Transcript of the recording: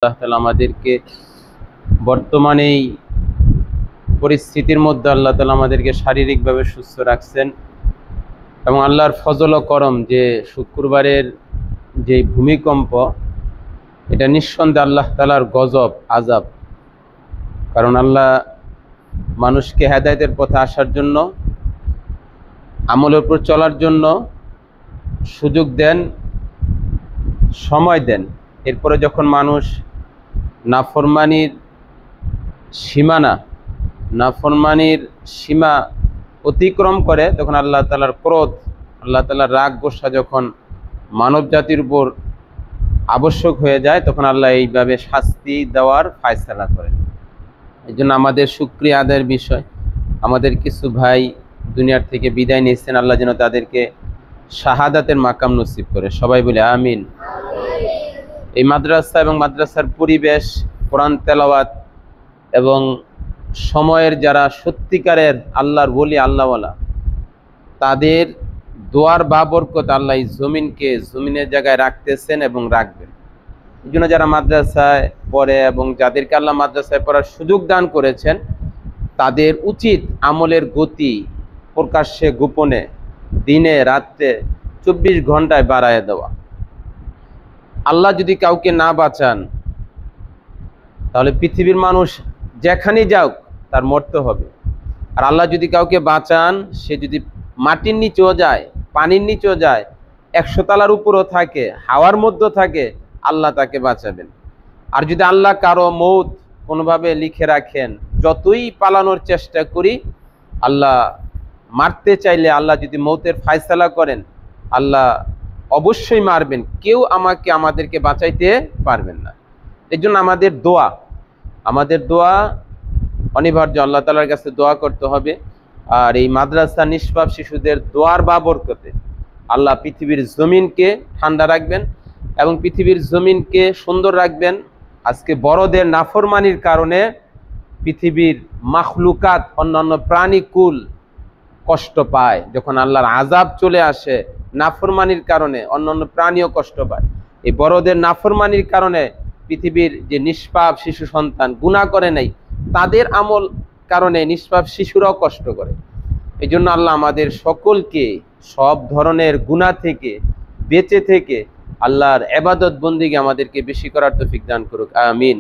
আল্লাহ তাআলা আমাদেরকে বর্তমানে এই পরিস্থিতির মধ্যে আল্লাহ তাআলা আমাদেরকে শারীরিকভাবে সুস্থ রাখছেন এবং আল্লাহর ফজল ও করম যে শুক্রবারের যে ভূমিকম্প, এটা নিঃসন্দেহে আল্লাহ তাআলার গজব, আযাব। কারণ আল্লাহ মানুষকে হেদায়েতের পথে আসার জন্য, আমলের উপর চলার জন্য সুযোগ দেন, সময় দেন। এরপরে যখন মানুষ নাফরমানির সীমা অতিক্রম করে, তখন আল্লাহ তাআলার ক্রোধ, আল্লাহ তাআলার রাগ গোসা যখন মানব জাতির উপর আবশ্যক হয়ে যায়, তখন আল্লাহ এইভাবে শাস্তি দেওয়ার ফায়সালা করেন। এই জন্য আমাদের শুকরিয়া আদায়ের বিষয়। আমাদের কিছু ভাই দুনিয়ার থেকে বিদায় নিয়েছেন, আল্লাহ যেন তাদেরকে শাহাদাতের মাকাম নসিব করে। সবাই বলে আমিন। এই মাদ্রাসা এবং মাদ্রাসার পরিবেশ, কোরআন তেলাওয়াত এবং সময়ের যারা সত্যিকারের আল্লাহর ওলি, আল্লাহওয়ালা, তাদের দোয়ার বাবরকত আল্লাহ এই জমিনের জায়গায় রাখতেছেন এবং রাখবেন। এই জন্য যারা মাদ্রাসায় পড়ে এবং যাদেরকে আল্লাহ মাদ্রাসায় পড়ার সুযোগ দান করেছেন, তাদের উচিত আমলের গতি প্রকাশ্যে গোপনে দিনে রাত্রে 24 ঘন্টায় বাড়ায় দেওয়া। আল্লাহ যদি কাউকে না বাঁচান, তাহলে পৃথিবীর মানুষ যেখানেই যাক তার মরতে হবে। আর আল্লাহ যদি কাউকে বাঁচান, সে যদি মাটির নিচেও যায়, পানির নিচেও যায়, 100 তলার উপরও থাকে, হাওয়ার মধ্যে থাকে, আল্লাহ তাকে বাঁচাবেন। আর যদি আল্লাহ কারো মৌত কোনোভাবে লিখে রাখেন, যতই পালানোর চেষ্টা করি, আল্লাহ মারতে চাইলে, আল্লাহ যদি মৌতের ফায়সালা করেন, আল্লাহ অবশ্যই মারবেন। কেউ আমাদেরকে বাঁচাইতে পারবেন না। এর জন্য আমাদের দোয়া অনিবার্য, আল্লাহ তাআলার কাছে দোয়া করতে হবে। আর এই মাদ্রাসা নিষ্পাপ শিশুদের দোয়ার বাবরকতে আল্লাহ পৃথিবীর জমিনকে ঠান্ডা রাখবেন এবং পৃথিবীর জমিনকে সুন্দর রাখবেন। আজকে বড়দের নাফরমানির কারণে পৃথিবীর মাখলুকাত, অন্যান্য প্রাণীকুল কষ্ট পায়। যখন আল্লাহর আযাব চলে আসে, নাফরমানির কারণে অন্যান্য প্রাণীও কষ্ট পায়। এই বড়দের নাফরমানির কারণে পৃথিবীর যে নিষ্পাপ শিশু সন্তান গুনাহ করে নাই, তাদের আমল কারণে নিষ্পাপ শিশুরাও কষ্ট করে। এই জন্য আল্লাহ আমাদের সকলকে সব ধরনের গুনাহ থেকে বেঁচে থেকে আল্লাহর ইবাদত বন্দেগী আমাদেরকে বেশি করার তৌফিক দান করুক। আমিন।